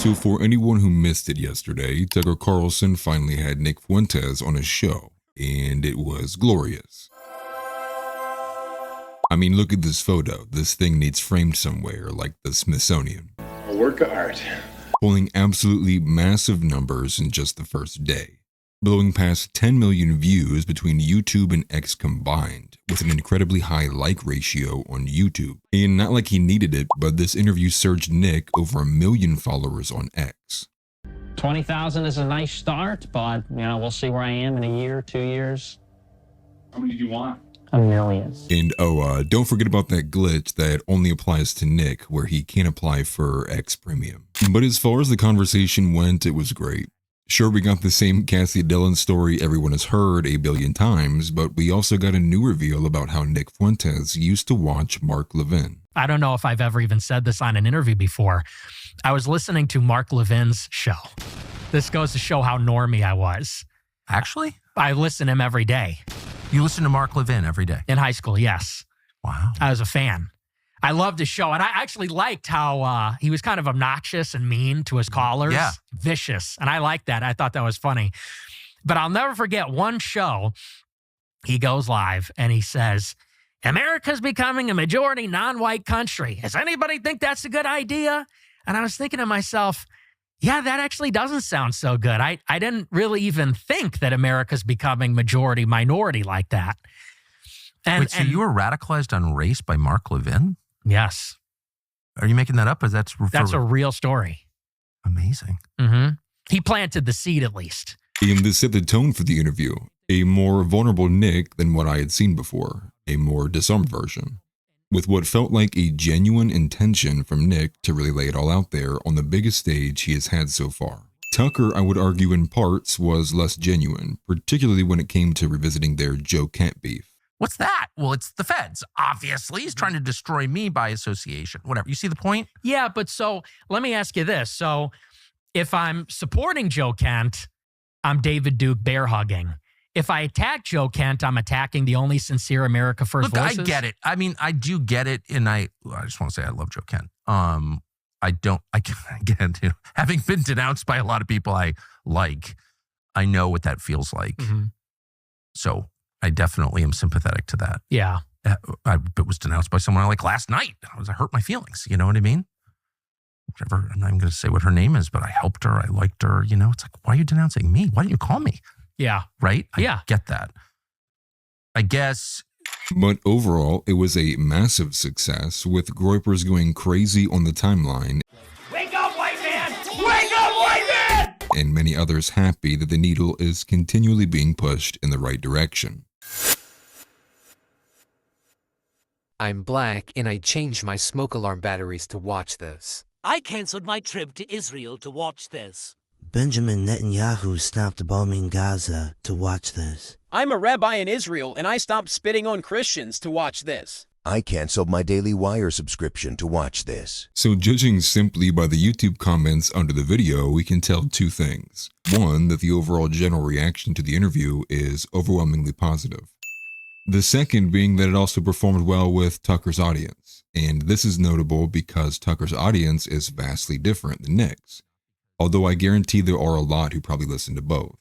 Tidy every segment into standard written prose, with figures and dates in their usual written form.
So for anyone who missed it yesterday, Tucker Carlson finally had Nick Fuentes on his show, and it was glorious. I mean, look at this photo. This thing needs framed somewhere, like the Smithsonian. A work of art. Pulling absolutely massive numbers in just the first day, blowing past 10 million views between YouTube and X combined, with an incredibly high like ratio on YouTube. And not like he needed it, but this interview surged Nick over 1 million followers on X. 20,000 is a nice start, but we'll see where I am in a year, 2 years. How many do you want? 1 million. And don't forget about that glitch that only applies to Nick, where he can't apply for X Premium. But as far as the conversation went, it was great. Sure, we got the same Cassie Dillon story everyone has heard a billion times, but we also got a new reveal about how Nick Fuentes used to watch Mark Levin. I don't know if I've ever even said this on an interview before. I was listening to Mark Levin's show. This goes to show how normie I was. Actually? I listen to him every day. You listen to Mark Levin every day? In high school, yes. Wow. I was a fan. I loved his show, and I actually liked how he was kind of obnoxious and mean to his callers. Yeah. Vicious, and I liked that. I thought that was funny. But I'll never forget one show, he goes live, and he says, America's becoming a majority non-white country. Does anybody think that's a good idea? And I was thinking to myself, yeah, that actually doesn't sound so good. I didn't really even think that America's becoming majority minority like that. Wait, so you were radicalized on race by Mark Levin? Yes. Are you making that up? Or that's a real story. Amazing. Mm-hmm. He planted the seed at least. And this set the tone for the interview. A more vulnerable Nick than what I had seen before. A more disarmed version. With what felt like a genuine intention from Nick to really lay it all out there on the biggest stage he has had so far. Tucker, I would argue in parts, was less genuine, particularly when it came to revisiting their Joe Kent beef. What's that? Well, it's the feds. Obviously, he's trying to destroy me by association. Whatever. You see the point? Yeah, but so let me ask you this. So if I'm supporting Joe Kent, I'm David Duke bear hugging. If I attack Joe Kent, I'm attacking the only sincere America First voices. I get it. I mean, I do get it, and I just want to say I love Joe Kent. Having been denounced by a lot of people I like, I know what that feels like. Mm-hmm. So I definitely am sympathetic to that. Yeah. I was denounced by someone I like last night. I hurt my feelings. You know what I mean? Whatever. I'm not even going to say what her name is, but I helped her. I liked her. It's like, why are you denouncing me? Why didn't you call me? Yeah. Right? Yeah. I get that. I guess. But overall, it was a massive success, with Groypers going crazy on the timeline. Wake up, white man! Wake up, white man! And many others happy that the needle is continually being pushed in the right direction. I'm black and I changed my smoke alarm batteries to watch this. I cancelled my trip to Israel to watch this. Benjamin Netanyahu stopped bombing Gaza to watch this. I'm a rabbi in Israel, and I stopped spitting on Christians to watch this. I canceled my Daily Wire subscription to watch this. So judging simply by the YouTube comments under the video, we can tell two things. One, that the overall general reaction to the interview is overwhelmingly positive. The second being that it also performed well with Tucker's audience. And this is notable because Tucker's audience is vastly different than Nick's. Although I guarantee there are a lot who probably listen to both.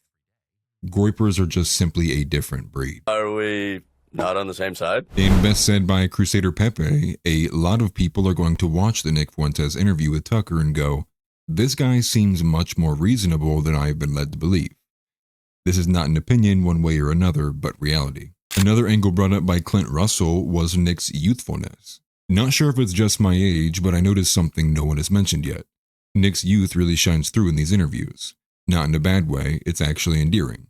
Groypers are just simply a different breed. Are we not on the same side? And best said by Crusader Pepe, a lot of people are going to watch the Nick Fuentes interview with Tucker and go, this guy seems much more reasonable than I've been led to believe. This is not an opinion one way or another, but reality. Another angle brought up by Clint Russell was Nick's youthfulness. Not sure if it's just my age, but I noticed something no one has mentioned yet. Nick's youth really shines through in these interviews. Not in a bad way, it's actually endearing.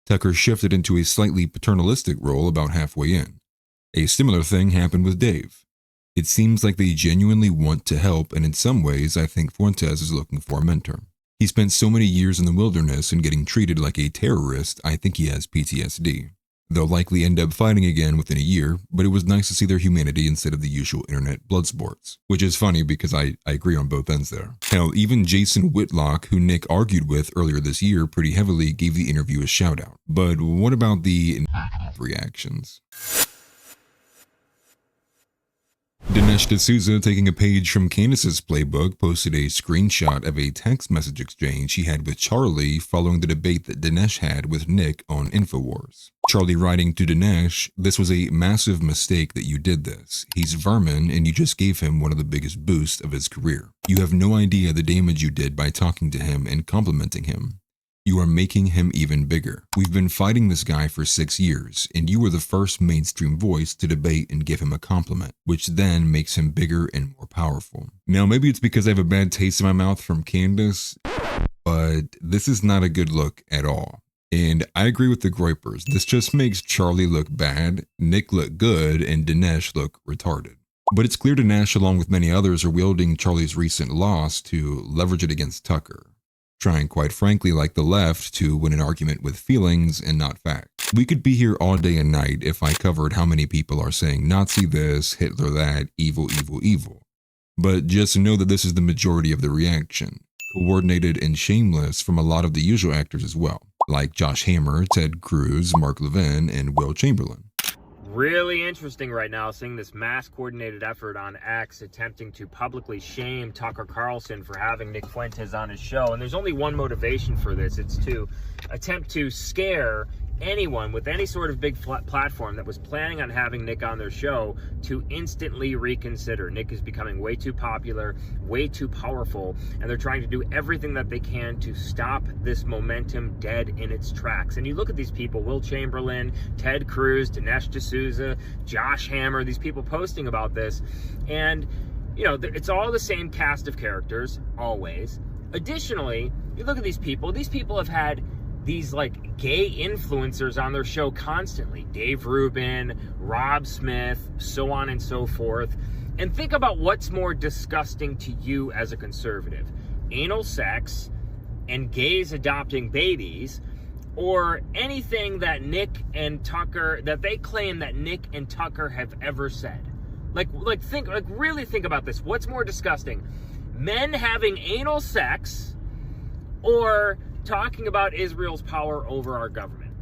Tucker shifted into a slightly paternalistic role about halfway in. A similar thing happened with Dave. It seems like they genuinely want to help, and in some ways I think Fuentes is looking for a mentor. He spent so many years in the wilderness and getting treated like a terrorist, I think he has PTSD. They'll likely end up fighting again within a year, but it was nice to see their humanity instead of the usual internet blood sports. Which is funny because I agree on both ends there. Hell, even Jason Whitlock, who Nick argued with earlier this year pretty heavily, gave the interview a shout out. But what about the reactions? Dinesh D'Souza, taking a page from Candace's playbook, posted a screenshot of a text message exchange he had with Charlie following the debate that Dinesh had with Nick on InfoWars. Charlie writing to Dinesh, "This was a massive mistake that you did this. He's vermin and you just gave him one of the biggest boosts of his career. You have no idea the damage you did by talking to him and complimenting him. You are making him even bigger. We've been fighting this guy for 6 years, and you were the first mainstream voice to debate and give him a compliment, which then makes him bigger and more powerful." Now, maybe it's because I have a bad taste in my mouth from Candace, but this is not a good look at all. And I agree with the Groypers. This just makes Charlie look bad, Nick look good, and Dinesh look retarded. But it's clear Dinesh, along with many others, are wielding Charlie's recent loss to leverage it against Tucker, trying, quite frankly, like the left, to win an argument with feelings and not facts. We could be here all day and night if I covered how many people are saying Nazi this, Hitler that, evil, evil, evil. But just know that this is the majority of the reaction, coordinated and shameless from a lot of the usual actors as well, like Josh Hammer, Ted Cruz, Mark Levin, and Will Chamberlain. Really interesting right now seeing this mass coordinated effort on X attempting to publicly shame Tucker Carlson for having Nick Fuentes on his show. And there's only one motivation for this. It's to attempt to scare anyone with any sort of big platform that was planning on having Nick on their show to instantly reconsider. Nick is becoming way too popular, way too powerful, and they're trying to do everything that they can to stop this momentum dead in its tracks. And you look at these people, Will Chamberlain, Ted Cruz, Dinesh D'Souza, Josh Hammer, these people posting about this, and you know, it's all the same cast of characters, always. Additionally, you look at these people have had these like gay influencers on their show constantly. Dave Rubin, Rob Smith, so on and so forth. And think about what's more disgusting to you as a conservative. Anal sex and gays adopting babies, or anything that Nick and Tucker, that they claim that Nick and Tucker have ever said. Really think about this. What's more disgusting? Men having anal sex or talking about Israel's power over our government?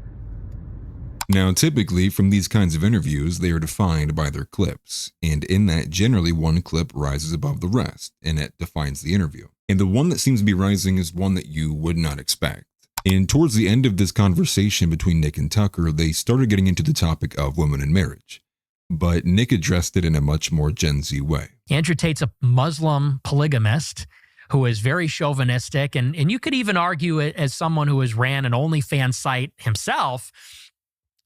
Now, typically from these kinds of interviews, they are defined by their clips, and in that, generally one clip rises above the rest, and it defines the interview. And the one that seems to be rising is one that you would not expect. And towards the end of this conversation between Nick and Tucker, they started getting into the topic of women in marriage. But Nick addressed it in a much more Gen Z way. Andrew Tate's a Muslim polygamist who is very chauvinistic, and you could even argue it as someone who has ran an OnlyFans site himself,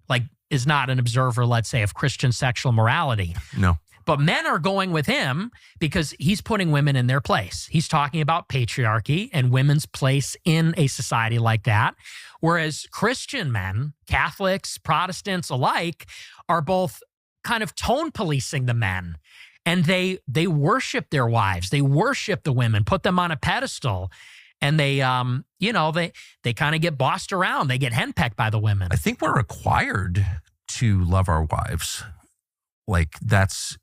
like is not an observer, let's say, of Christian sexual morality. No. But men are going with him because he's putting women in their place. He's talking about patriarchy and women's place in a society like that. Whereas Christian men, Catholics, Protestants alike, are both kind of tone policing the men. And they worship their wives. They worship the women, put them on a pedestal. And they kind of get bossed around. They get henpecked by the women. I think we're required to love our wives. Like that's,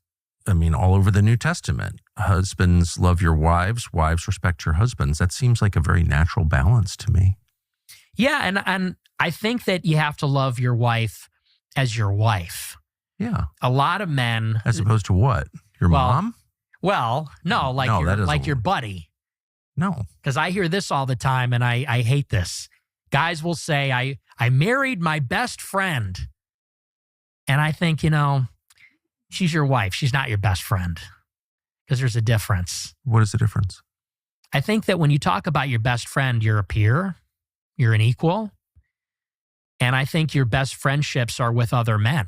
all over the New Testament. Husbands, love your wives. Wives, respect your husbands. That seems like a very natural balance to me. Yeah, and I think that you have to love your wife as your wife. Yeah. A lot of men. As opposed to what? Your mom? Well, no, like your buddy. No. Because I hear this all the time, and I hate this. Guys will say, I married my best friend. And I think, she's your wife. She's not your best friend. Because there's a difference. What is the difference? I think that when you talk about your best friend, you're a peer. You're an equal. And I think your best friendships are with other men.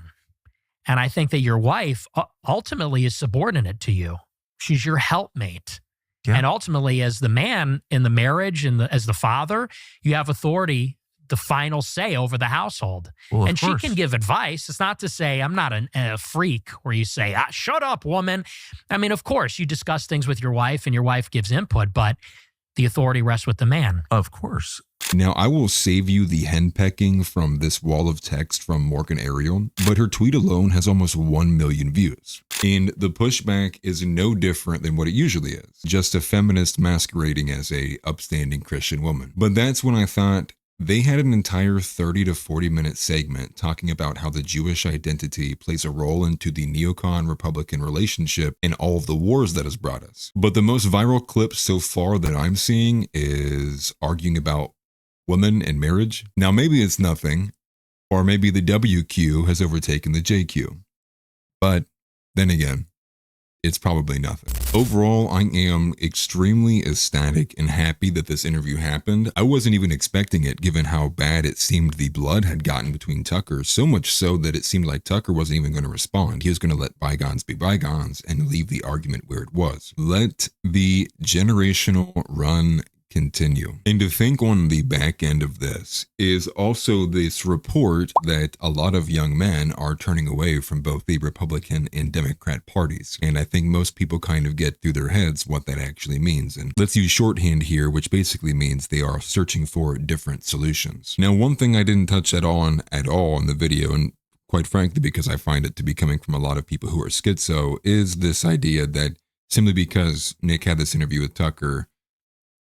And I think that your wife ultimately is subordinate to you. She's your helpmate. Yeah. And ultimately, as the man in the marriage and as the father, you have authority, the final say over the household. Well, and course. She can give advice. It's not to say I'm not a freak where you say, shut up, woman. Of course, you discuss things with your wife and your wife gives input, but the authority rests with the man. Of course. Now, I will save you the henpecking from this wall of text from Morgan Ariel, but her tweet alone has almost 1 million views. And the pushback is no different than what it usually is, just a feminist masquerading as a upstanding Christian woman. But that's when I thought, They had an entire 30 to 40 minute segment talking about how the Jewish identity plays a role into the neocon-Republican relationship and all of the wars that has brought us. But the most viral clip so far that I'm seeing is arguing about women and marriage. Now, maybe it's nothing, or maybe the WQ has overtaken the JQ. But then again, it's probably nothing. Overall, I am extremely ecstatic and happy that this interview happened. I wasn't even expecting it, given how bad it seemed the blood had gotten between Tucker, so much so that it seemed like Tucker wasn't even going to respond. He was going to let bygones be bygones and leave the argument where it was. Let the generational run continue. And to think on the back end of this is also this report that a lot of young men are turning away from both the Republican and Democrat parties. And I think most people kind of get through their heads what that actually means. And let's use shorthand here, which basically means they are searching for different solutions. Now, one thing I didn't touch at all in the video, and quite frankly, because I find it to be coming from a lot of people who are schizo, is this idea that simply because Nick had this interview with Tucker,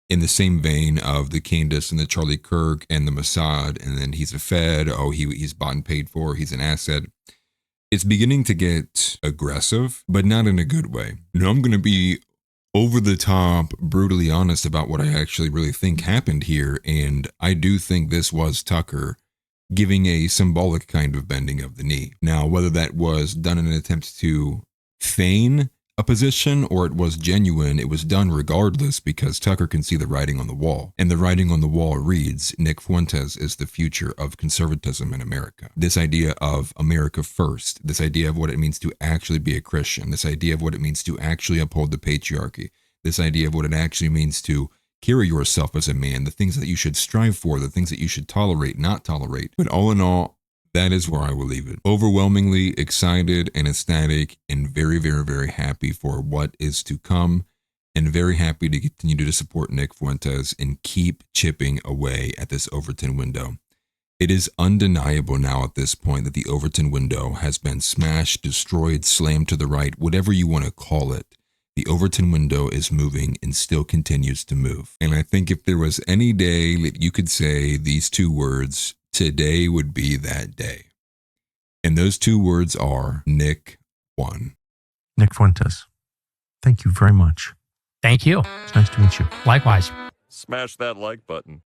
in the same vein of the Candace and the Charlie Kirk and the Mossad, and then he's a Fed, he's bought and paid for, he's an asset. It's beginning to get aggressive, but not in a good way. I'm going to be over the top, brutally honest about what I actually really think happened here, and I do think this was Tucker giving a symbolic kind of bending of the knee. Now, whether that was done in an attempt to feign a position or it was genuine, it was done regardless because Tucker can see the writing on the wall. And the writing on the wall reads, Nick Fuentes is the future of conservatism in America. This idea of America first, this idea of what it means to actually be a Christian, this idea of what it means to actually uphold the patriarchy, this idea of what it actually means to carry yourself as a man, the things that you should strive for, the things that you should tolerate, not tolerate. But all in all, that is where I will leave it. Overwhelmingly excited and ecstatic and very, very, very happy for what is to come, and very happy to continue to support Nick Fuentes and keep chipping away at this Overton window. It is undeniable now at this point that the Overton window has been smashed, destroyed, slammed to the right, whatever you want to call it. The Overton window is moving and still continues to move. And I think if there was any day that you could say these two words, today would be that day. And those two words are Nick won. Nick Fuentes, thank you very much. Thank you. It's nice to meet you. Likewise. Smash that like button.